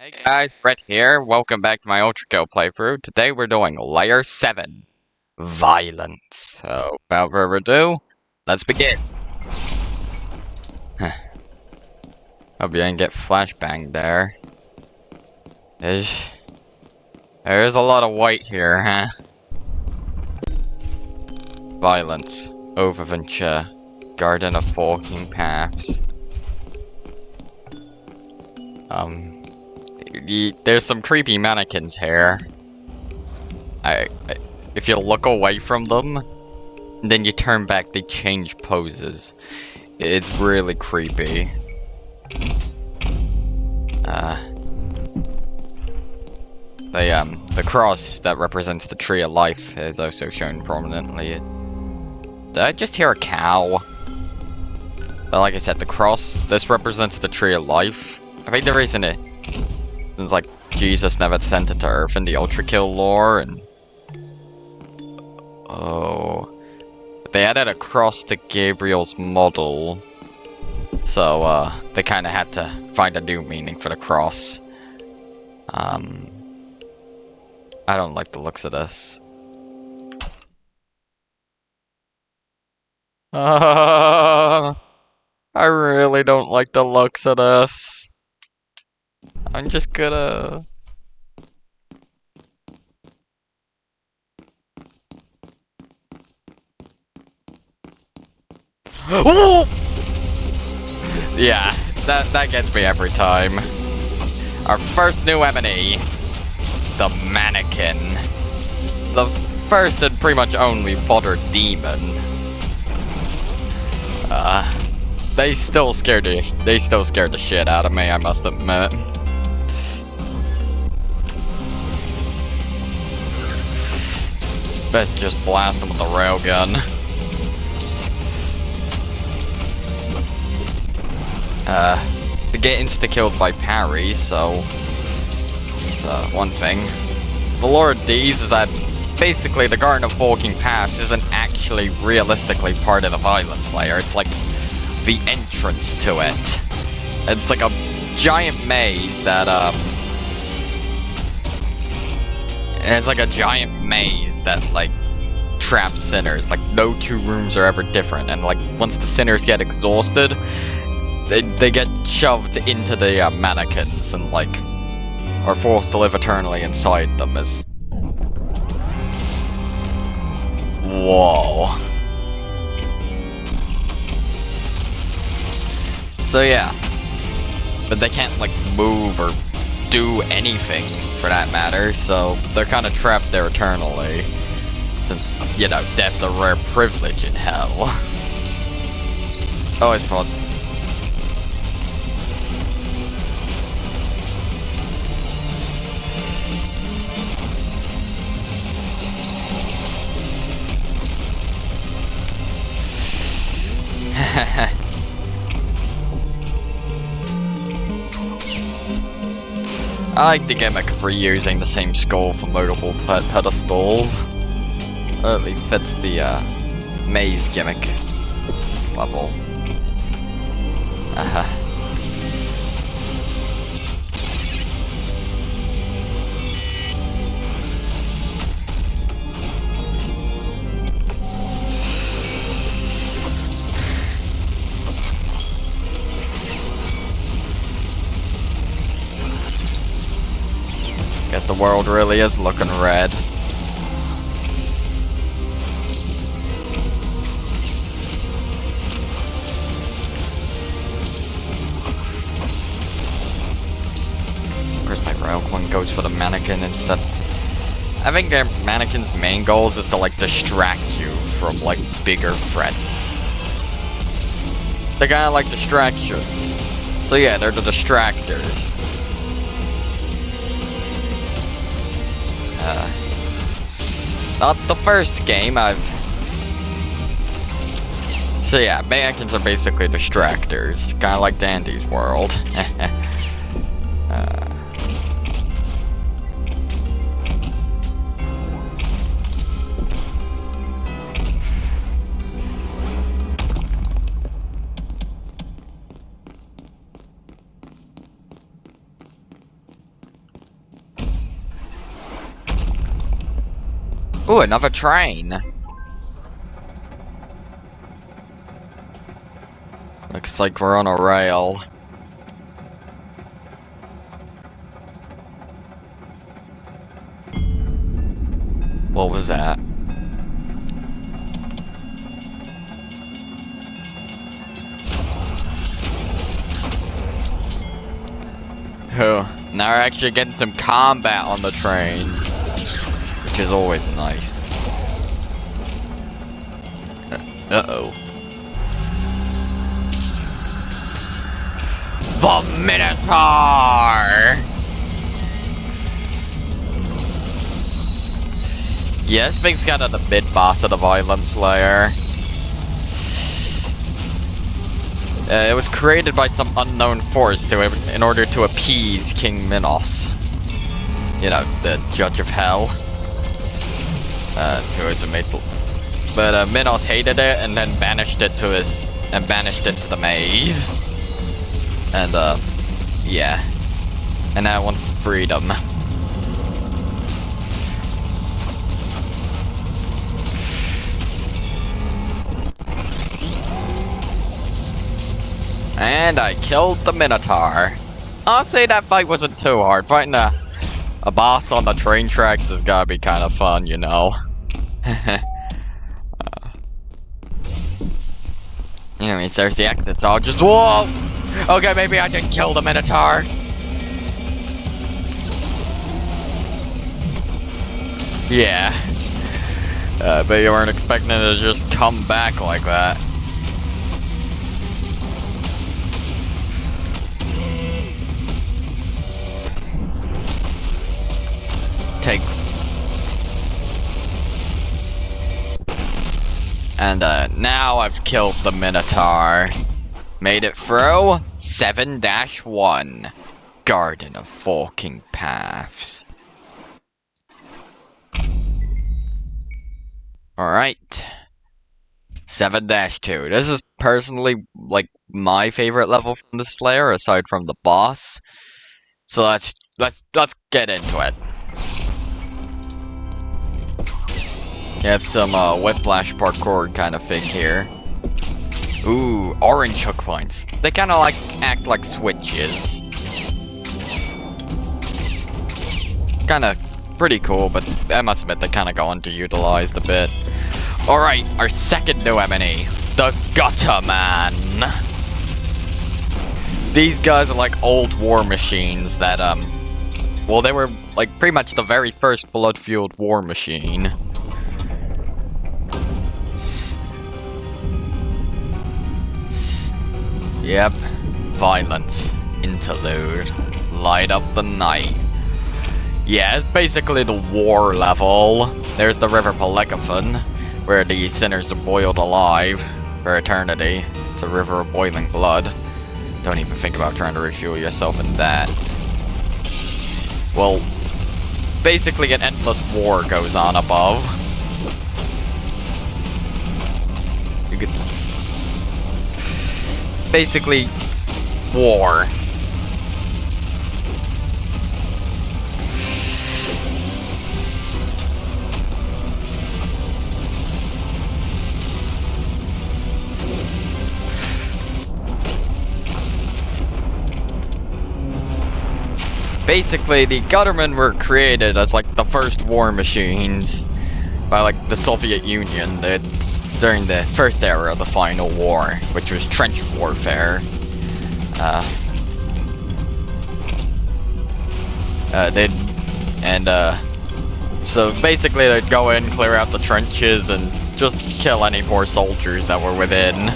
Hey guys, Brett here. Welcome back to my Ultrakill playthrough. Today we're doing Layer 7, Violence. So, without further ado, let's begin. Hope you didn't get flashbang there. There's a lot of white here, huh? Violence, Overventure, Garden of Forking Paths. There's some creepy mannequins here. If you look away from them, then you turn back, they change poses. It's really creepy. The cross that represents the tree of life is also shown prominently. Did I just hear a cow? But like I said, the cross, this represents the tree of life. I think the reason it's like Jesus never sent it to Earth in the Ultrakill lore, and they added a cross to Gabriel's model, so they kind of had to find a new meaning for the cross. I don't like the looks of this. I really don't like the looks of this. I'm just gonna... Yeah, that gets me every time. Our first new enemy, the mannequin. The first and pretty much only fodder demon. They still scared the shit out of me, I must admit. Best just blast them with the railgun. They get insta-killed by parry, so it's one thing. The lore of these is that basically the Garden of Forking Paths isn't actually realistically part of the violence layer. It's like the entrance to it. It's like a giant maze that like traps sinners. Like no two rooms are ever different, and like once the sinners get exhausted, they get shoved into the mannequins and like are forced to live eternally inside them. As whoa. So yeah, but they can't like move or do anything for that matter, so they're kind of trapped there eternally, since, you know, death's a rare privilege in hell. Oh, it's called... I like the gimmick of reusing the same skull for multiple pedestals. It really fits the maze gimmick this level. Guess the world really is looking red. Of course my rogue one goes for the mannequin instead. I think the mannequin's main goals is to like distract you from like bigger threats. They kinda like distraction. So yeah, they're the distractors. Not the first game So yeah, mannequins are basically distractors, kinda like Dandy's World. Ooh, another train. Looks like we're on a rail. What was that? Oh, now we're actually getting some combat on the train, which is always nice. Uh-oh. The Minotaur! Yeah, this thing's kind of the mid-boss of the Violence Layer. It was created by some unknown force in order to appease King Minos. You know, the Judge of Hell. Who was made. But Minos hated it and then banished it to the maze. And yeah. And now it wants freedom. And I killed the Minotaur. I'll say that fight wasn't too hard. Fighting a boss on the train tracks has gotta be kind of fun, you know. Anyways, there's the exit, so I'll just... Whoa! Okay, maybe I didn't kill the Minotaur. Yeah. But you weren't expecting it to just come back like that. And now I've killed the Minotaur. Made it through 7-1. Garden of Forking Paths. Alright. 7-2. This is personally like my favorite level from the Slayer aside from the boss. So let's get into it. You have some whiplash parkour kind of thing here. Ooh, orange hook points. They kind of like act like switches. Kind of pretty cool, but I must admit they kind of go underutilized a bit. Alright, our second new enemy, the Gutter Man. These guys are like old war machines that, well, they were like pretty much the very first blood-fueled war machine. Yep. Violence. Interlude. Light up the night. Yeah, it's basically the war level. There's the River Pelecaphon, where the sinners are boiled alive for eternity. It's a river of boiling blood. Don't even think about trying to refuel yourself in that. Well, basically an endless war goes on above. You could... Basically, war. Basically, the Guttermen were created as like the first war machines by like the Soviet Union during the first era of the final war, which was trench warfare. So basically they'd go in, clear out the trenches, and just kill any poor soldiers that were within.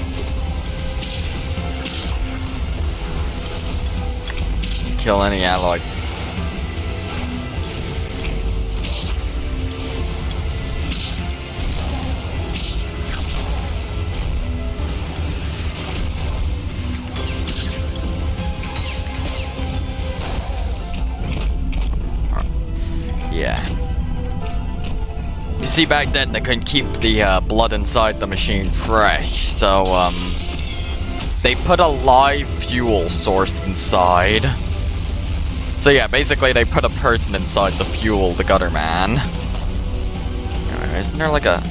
Kill any allied. Yeah. You see, back then they couldn't keep the blood inside the machine fresh, so they put a live fuel source inside. So yeah, basically they put a person inside the fuel, the Gutter Man. Isn't there like a...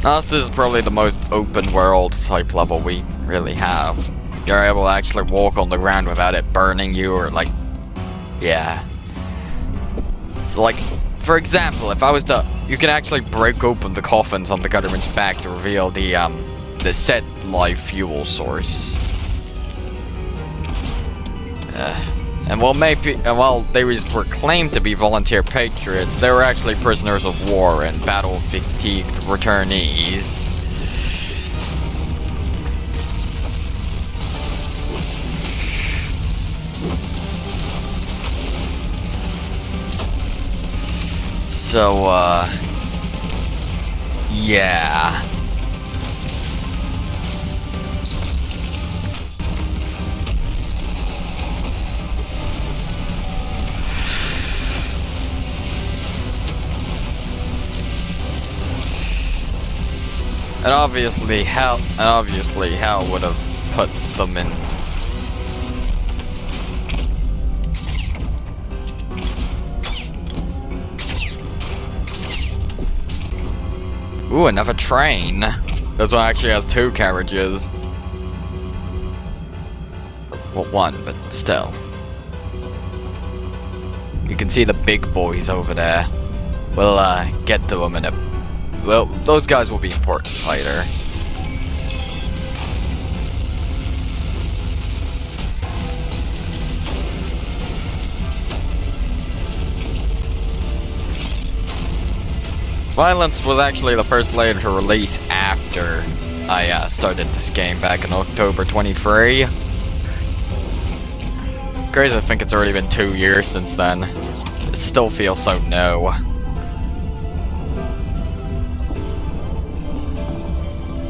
Now, this is probably the most open world type level we really have. You're able to actually walk on the ground without it burning you or like... Yeah. So like, for example, if I was to... You can actually break open the coffins on the Gutterman's back to reveal the set live fuel source. And while they were claimed to be volunteer patriots, they were actually prisoners of war and battle-fatigued returnees. So, yeah. And obviously hell would have put them in. Ooh, another train. This one actually has 2 carriages. Well, 1, but still. You can see the big boys over there. We'll get to them in a... Well, those guys will be important later. Violence was actually the first layer to release after I started this game back in October 23. Crazy to think it's already been 2 years since then. It still feels so new.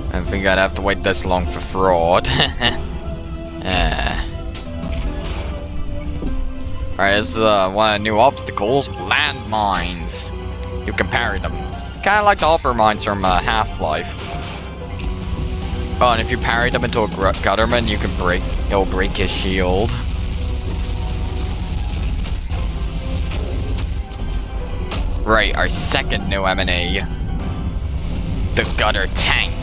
I didn't think I'd have to wait this long for fraud. Alright, this is one of the new obstacles. Landmines. You can parry them. Kinda like the upper mines from Half-Life. Oh, and if you parry them into a Gutterman, you can it'll break his shield. Right, our second new enemy. The Gutter Tank.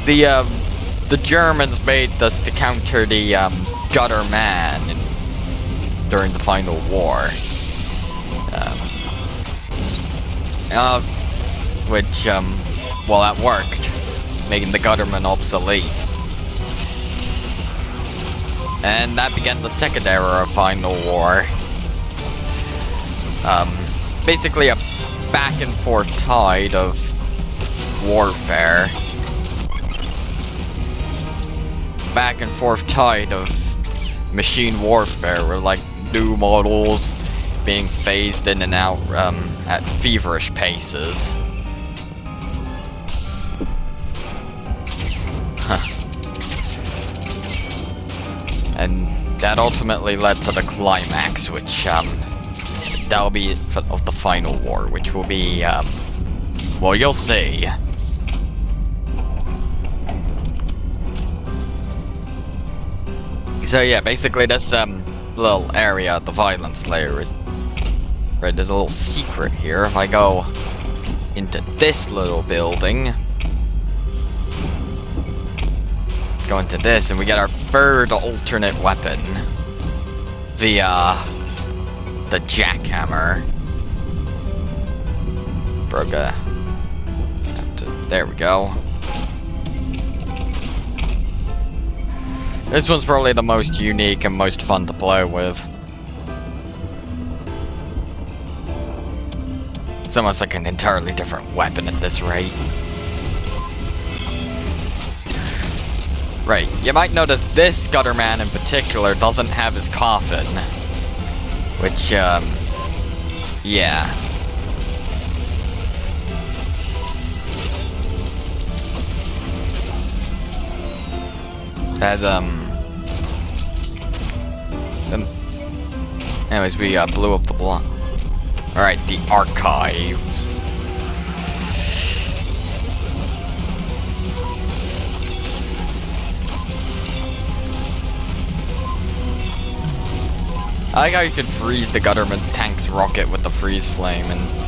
The Germans made this to counter the Gutter Man during the final war. Which, well, that worked, making the Gutterman obsolete. And that began the second era of final war. Basically a back and forth tide of warfare. Back and forth tide of machine warfare, where like new models being phased in and out at feverish paces. And that ultimately led to the climax, which that'll be of the final war, which will be well, you'll see. So yeah, basically this little area, the violence layer, is right. There's a little secret here. If I go into this little building, go into this, and we get our third alternate weapon via the jackhammer. There we go. This one's probably the most unique and most fun to play with. It's almost like an entirely different weapon at this rate. Right, you might notice this Gutterman in particular doesn't have his coffin. Which, yeah. That, anyways, we blew up the block. Alright, the archives. I like how you could freeze the government tank's rocket with the freeze flame and...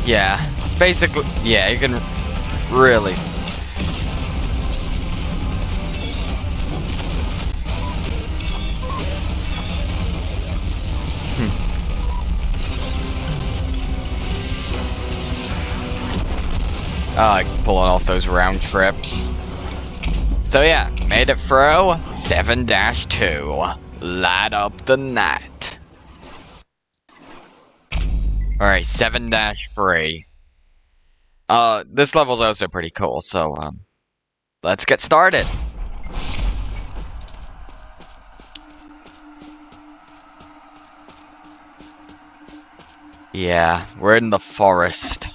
Yeah, basically, yeah, you can really... I like pulling off those round trips. So yeah, made it through 7-2. Light up the night. Alright, 7-3. This level's also pretty cool, so, let's get started. Yeah, we're in the forest.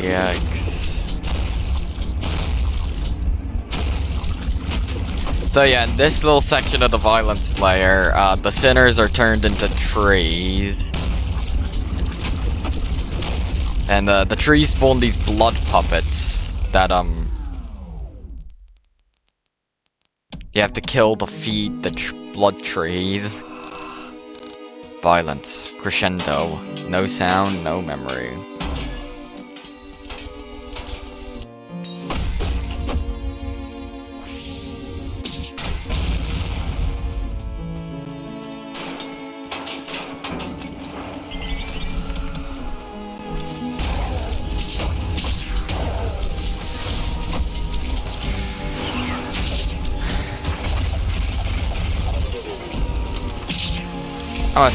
Yikes. So yeah, in this little section of the Violence Layer, the sinners are turned into trees. And the trees spawn these blood puppets that, you have to kill to feed the blood trees. Violence. Crescendo. No sound, no memory.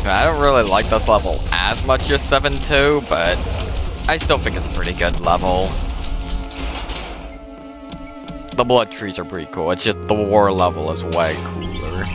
I don't really like this level as much as 7-2, but I still think it's a pretty good level. The blood trees are pretty cool, it's just the war level is way cooler.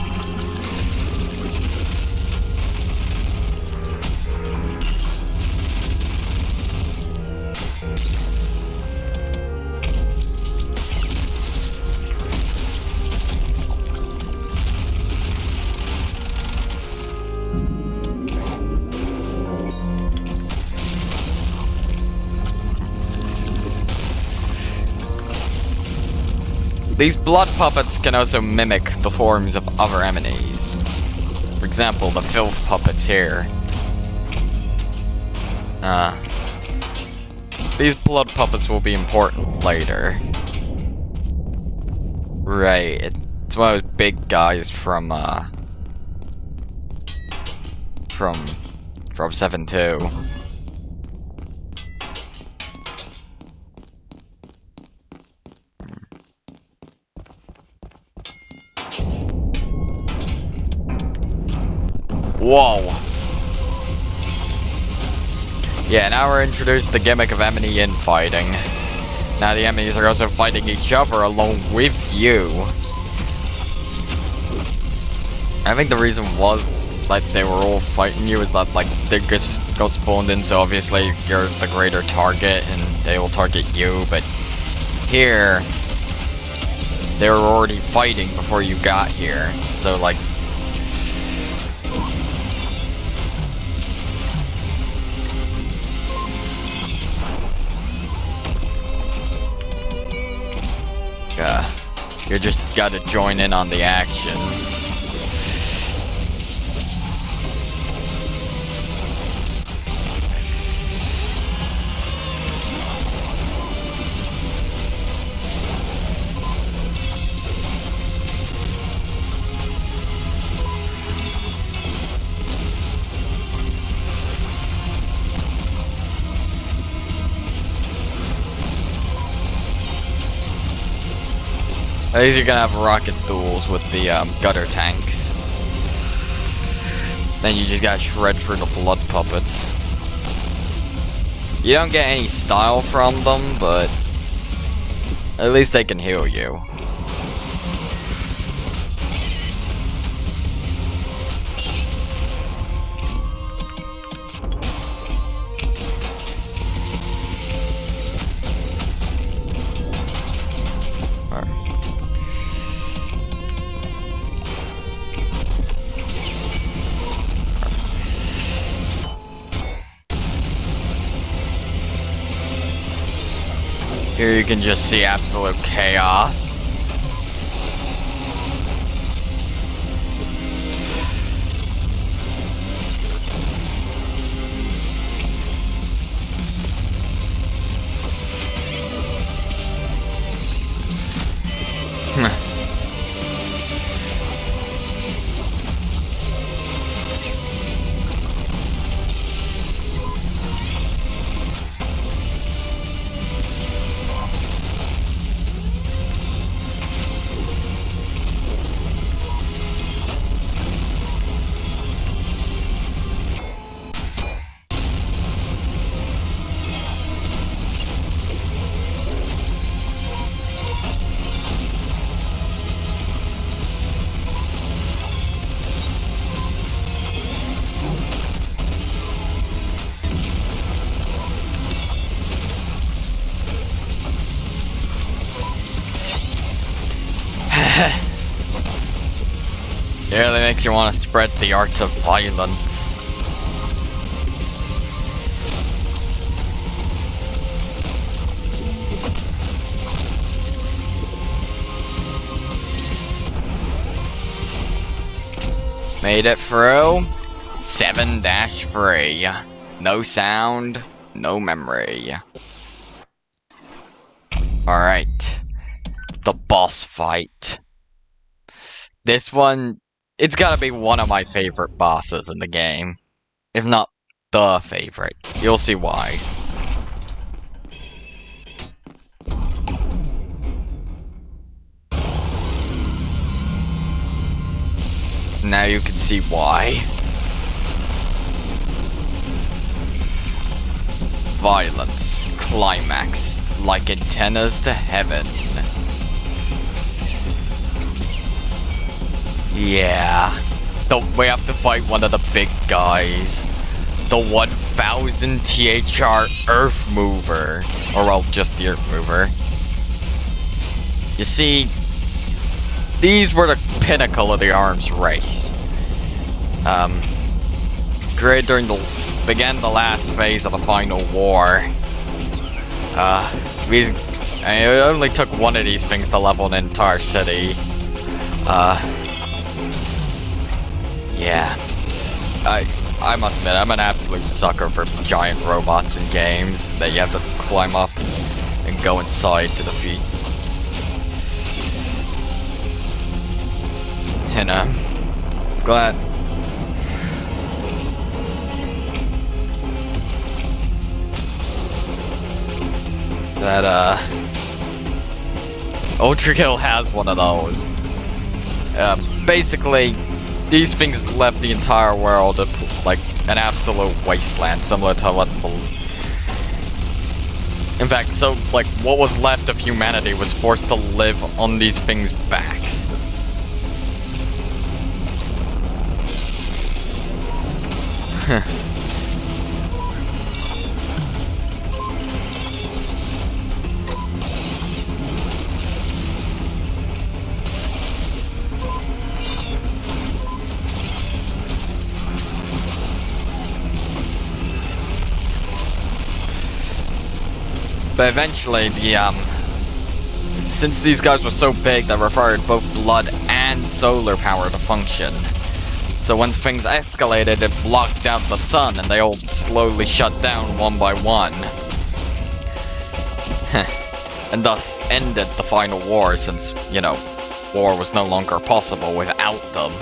These blood puppets can also mimic the forms of other enemies. For example, the filth puppets here. These blood puppets will be important later. Right, it's one of those big guys from 7-2. Whoa. Yeah, now we're introduced to the gimmick of enemy infighting. Now the enemies are also fighting each other along with you. I think the reason was, like, they were all fighting you is that, like, they just got spawned in, so obviously you're the greater target and they will target you, but here, they were already fighting before you got here, so, like, you just gotta join in on the action. At least you're gonna have rocket duels with the gutter tanks. Then you just gotta shred through the blood puppets. You don't get any style from them, but at least they can heal you. Here you can just see absolute chaos. It really makes you want to spread the art of violence. Made it through. 7-3. No sound, no memory. Alright. The boss fight. This one, it's gotta be one of my favorite bosses in the game. If not the favorite. You'll see why. Now you can see why. Violence. Climax. Like antennas to heaven. Yeah. We have to fight one of the big guys. The 1000 THR Earth Mover. Or well, just the Earth Mover. You see, these were the pinnacle of the arms race. Created during began the last phase of the final war. It only took one of these things to level an entire city. Yeah. I must admit, I'm an absolute sucker for giant robots in games that you have to climb up and go inside to defeat. And glad that Ultrakill has one of those. Basically, these things left the entire world like an absolute wasteland, similar to what. In fact, so like what was left of humanity was forced to live on these things' backs. But eventually, since these guys were so big, they required both blood and solar power to function. So once things escalated, it blocked out the sun, and they all slowly shut down one by one. And thus ended the final war, since, you know, war was no longer possible without them.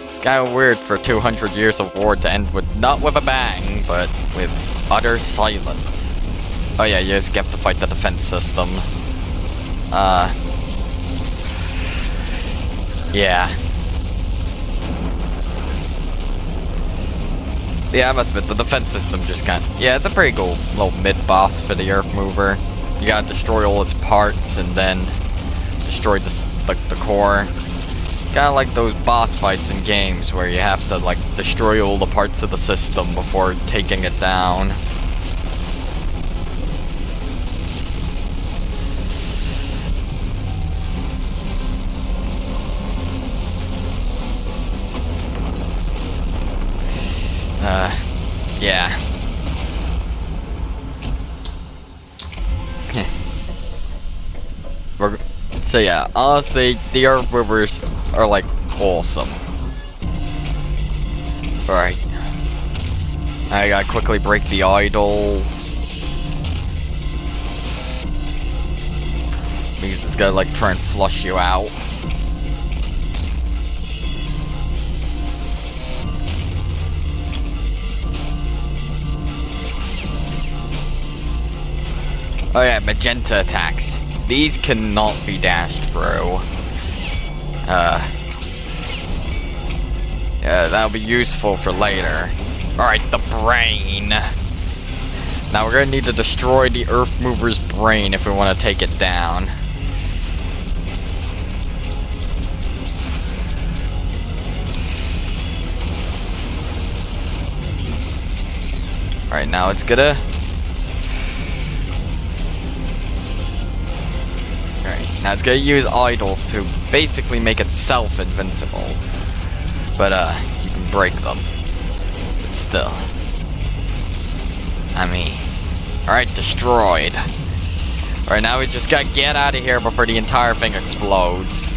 It's kinda weird for 200 years of war to end with, not with a bang, but with utter silence. Oh yeah, you just have to fight the defense system. Yeah. Yeah, I must admit, the defense system just yeah, it's a pretty cool little mid-boss for the Earth Mover. You gotta destroy all its parts and then destroy the core. Kinda like those boss fights in games where you have to, like, destroy all the parts of the system before taking it down. Yeah. So yeah, honestly, the Earth Movers are like awesome. Alright. I gotta quickly break the idols. Because it's gonna like try and flush you out. Oh yeah, magenta attacks. These cannot be dashed through. Yeah, that'll be useful for later. Alright, the brain. Now we're gonna need to destroy the Earth Mover's brain if we want to take it down. Alright, now it's gonna... Alright, now it's gonna use idols to basically make itself invincible. But, you can break them. But still. I mean... Alright, destroyed. Alright, now we just gotta get out of here before the entire thing explodes.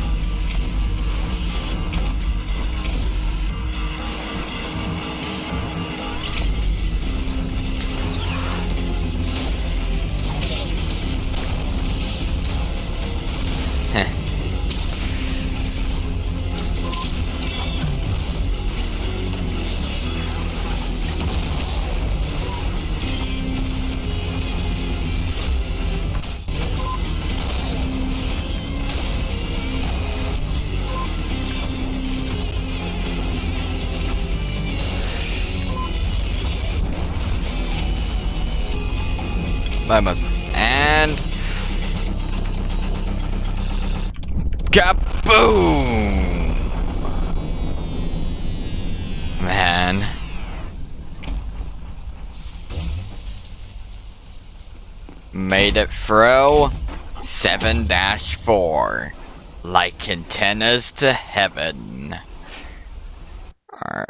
Almost. And... Kaboom! Man. Made it through 7-4. Like antennas to heaven. Alright.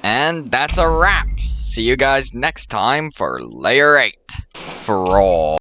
And that's a wrap. See you guys next time for Layer 8. For all.